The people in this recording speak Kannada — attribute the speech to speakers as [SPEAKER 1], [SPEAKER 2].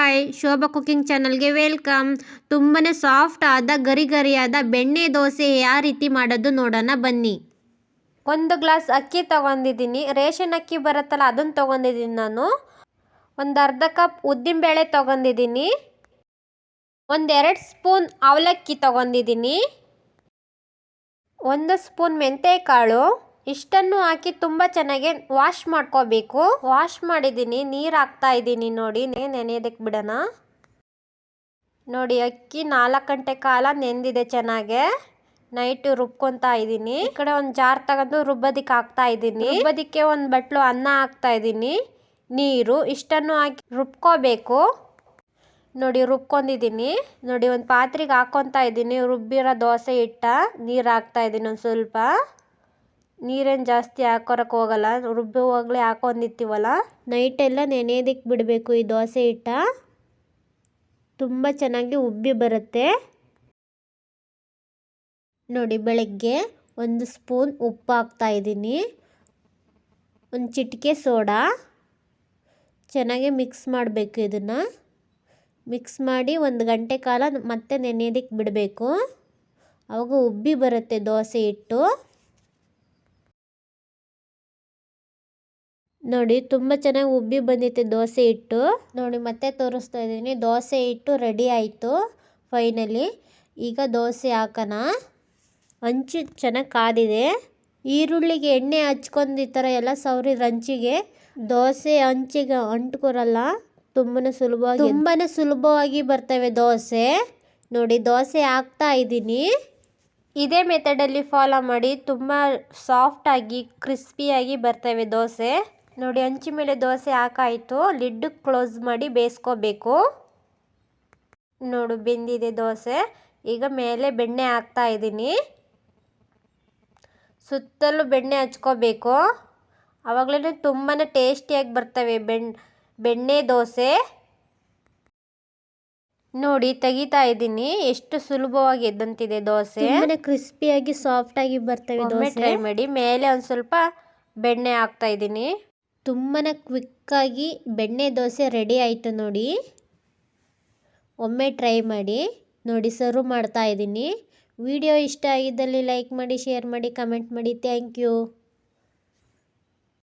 [SPEAKER 1] ಹಾಯ್, ಶೋಭಾ ಕುಕಿಂಗ್ ಚಾನಲ್ಗೆ ವೆಲ್ಕಮ್. ತುಂಬಾ ಸಾಫ್ಟ್ ಆದ ಗರಿ ಗರಿಯಾದ ಬೆಣ್ಣೆ ದೋಸೆ ಯಾವ ರೀತಿ ಮಾಡೋದು ನೋಡೋಣ ಬನ್ನಿ. 1 ಗ್ಲಾಸ್ ಅಕ್ಕಿ ತೊಗೊಂಡಿದ್ದೀನಿ. ರೇಷನ್ ಅಕ್ಕಿ ಬರುತ್ತಲ್ಲ ಅದನ್ನು ತೊಗೊಂಡಿದ್ದೀನಿ ನಾನು. ಒಂದು ಅರ್ಧ ಕಪ್ ಉದ್ದಿನಬೇಳೆ ತೊಗೊಂಡಿದ್ದೀನಿ. 1-2 ಸ್ಪೂನ್ ಅವಲಕ್ಕಿ ತೊಗೊಂಡಿದ್ದೀನಿ. 1 ಸ್ಪೂನ್ ಮೆಂತ್ಯಕಾಳು. ಇಷ್ಟನ್ನು ಹಾಕಿ ತುಂಬ ಚೆನ್ನಾಗಿ ವಾಶ್ ಮಾಡ್ಕೋಬೇಕು. ವಾಶ್ ಮಾಡಿದ್ದೀನಿ, ನೀರು ಹಾಕ್ತಾ ಇದ್ದೀನಿ. ನೋಡಿ, ನೆನೆಯೋದಕ್ಕೆ ಬಿಡೋಣ. ನೋಡಿ, ಅಕ್ಕಿ 4 ಗಂಟೆ ಕಾಲ ನೆಂದಿದೆ ಚೆನ್ನಾಗೆ. ನೈಟು ರುಬ್ಕೊತಾ ಇದ್ದೀನಿ. ಈ ಕಡೆ ಒಂದು ಜಾರ್ ತಗೊಂಡು ರುಬ್ಬೋದಕ್ಕೆ ಹಾಕ್ತಾ ಇದ್ದೀನಿ. ರುಬ್ಬೋದಕ್ಕೆ ಒಂದು ಬಟ್ಲು ಅನ್ನ ಹಾಕ್ತಾ ಇದ್ದೀನಿ, ನೀರು ಇಷ್ಟನ್ನು ಹಾಕಿ ರುಬ್ಕೋಬೇಕು. ನೋಡಿ, ರುಬ್ಕೊಂಡಿದ್ದೀನಿ. ನೋಡಿ, ಒಂದು ಪಾತ್ರೆಗೆ ಹಾಕ್ಕೊತಾ ಇದ್ದೀನಿ ರುಬ್ಬಿರೋ ದೋಸೆ ಹಿಟ್ಟ. ನೀರು ಹಾಕ್ತಾ ಇದ್ದೀನಿ ಒಂದು ಸ್ವಲ್ಪ. ನೀರೇನು ಜಾಸ್ತಿ ಹಾಕೋರಕ್ಕೆ ಹೋಗಲ್ಲ, ರುಬ್ಬುವಾಗಲೇ ಹಾಕೊಂಡಿರ್ತೀವಲ್ಲ. ನೈಟೆಲ್ಲ ನೆನೆಯೋದಕ್ಕೆ ಬಿಡಬೇಕು ಈ ದೋಸೆ ಹಿಟ್ಟ. ತುಂಬ ಚೆನ್ನಾಗಿ ಉಬ್ಬಿ ಬರುತ್ತೆ. ನೋಡಿ, ಬೆಳಗ್ಗೆ 1 ಸ್ಪೂನ್ ಉಪ್ಪು ಹಾಕ್ತಾ ಇದ್ದೀನಿ, ಒಂದು ಚಿಟಿಕೆ ಸೋಡಾ. ಚೆನ್ನಾಗಿ ಮಿಕ್ಸ್ ಮಾಡಬೇಕು. ಇದನ್ನು ಮಿಕ್ಸ್ ಮಾಡಿ 1 ಗಂಟೆ ಕಾಲ ಮತ್ತೆ ನೆನೆಯೋದಕ್ಕೆ ಬಿಡಬೇಕು. ಆವಾಗ ಉಬ್ಬಿ ಬರುತ್ತೆ ದೋಸೆ ಹಿಟ್ಟು. ನೋಡಿ, ತುಂಬ ಚೆನ್ನಾಗಿ ಉಬ್ಬಿ ಬಂದಿತ್ತು ದೋಸೆ ಹಿಟ್ಟು. ನೋಡಿ, ಮತ್ತೆ ತೋರಿಸ್ತಾ ಇದ್ದೀನಿ. ದೋಸೆ ಹಿಟ್ಟು ರೆಡಿ ಆಯಿತು ಫೈನಲಿ. ಈಗ ದೋಸೆ ಹಾಕೋಣ. ಹಂಚು ಚೆನ್ನಾಗಿ ಕಾದಿದೆ. ಈರುಳ್ಳಿಗೆ ಎಣ್ಣೆ ಹಚ್ಕೊಂಡು ಈ ಥರ ಎಲ್ಲ ಸವರಿದ ಹಂಚಿಗೆ ದೋಸೆ ಹಂಚಿಗೆ ಅಂಟ್ಕೊರಲ್ಲ. ತುಂಬಾ ಸುಲಭವಾಗಿ ಬರ್ತವೆ ದೋಸೆ. ನೋಡಿ, ದೋಸೆ ಹಾಕ್ತಾ ಇದ್ದೀನಿ. ಇದೇ ಮೆಥಡಲ್ಲಿ ಫಾಲೋ ಮಾಡಿ. ತುಂಬ ಸಾಫ್ಟಾಗಿ ಕ್ರಿಸ್ಪಿಯಾಗಿ ಬರ್ತವೆ ದೋಸೆ. ನೋಡಿ, ಹಂಚಿ ಮೇಲೆ ದೋಸೆ ಹಾಕಾಯಿತು. ಲಿಡ್ ಕ್ಲೋಸ್ ಮಾಡಿ ಬೇಯಿಸ್ಕೋಬೇಕು. ನೋಡು, ಬೆಂದಿದೆ ದೋಸೆ. ಈಗ ಮೇಲೆ ಬೆಣ್ಣೆ ಹಾಕ್ತಾ ಇದ್ದೀನಿ. ಸುತ್ತಲೂ ಬೆಣ್ಣೆ ಹಚ್ಕೋಬೇಕು. ಆವಾಗಲೇ ತುಂಬಾ ಟೇಸ್ಟಿಯಾಗಿ ಬರ್ತವೆ ಬೆಣ್ಣೆ ದೋಸೆ. ನೋಡಿ, ತೆಗಿತಾ ಇದ್ದೀನಿ. ಎಷ್ಟು ಸುಲಭವಾಗಿ ಎದ್ದಂತಿದೆ ದೋಸೆ. ತುಂಬಾ ಕ್ರಿಸ್ಪಿಯಾಗಿ ಸಾಫ್ಟಾಗಿ ಬರ್ತವೆ ದೋಸೆ. ಟ್ರೈ ಮಾಡಿ. ಮೇಲೆ ಒಂದು ಸ್ವಲ್ಪ ಬೆಣ್ಣೆ ಹಾಕ್ತಾ ಇದ್ದೀನಿ. ತುಂಬಾ ಕ್ವಿಕ್ಕಾಗಿ ಬೆಣ್ಣೆ ದೋಸೆ ರೆಡಿ ಆಯಿತು ನೋಡಿ. ಒಮ್ಮೆ ಟ್ರೈ ಮಾಡಿ. ನೋಡಿ, ಸರ್ವ್ ಮಾಡ್ತಾ ಇದ್ದೀನಿ. ವಿಡಿಯೋ ಇಷ್ಟ ಆಗಿದ್ದಲ್ಲಿ ಲೈಕ್ ಮಾಡಿ, ಶೇರ್ ಮಾಡಿ, ಕಮೆಂಟ್ ಮಾಡಿ. Thank you.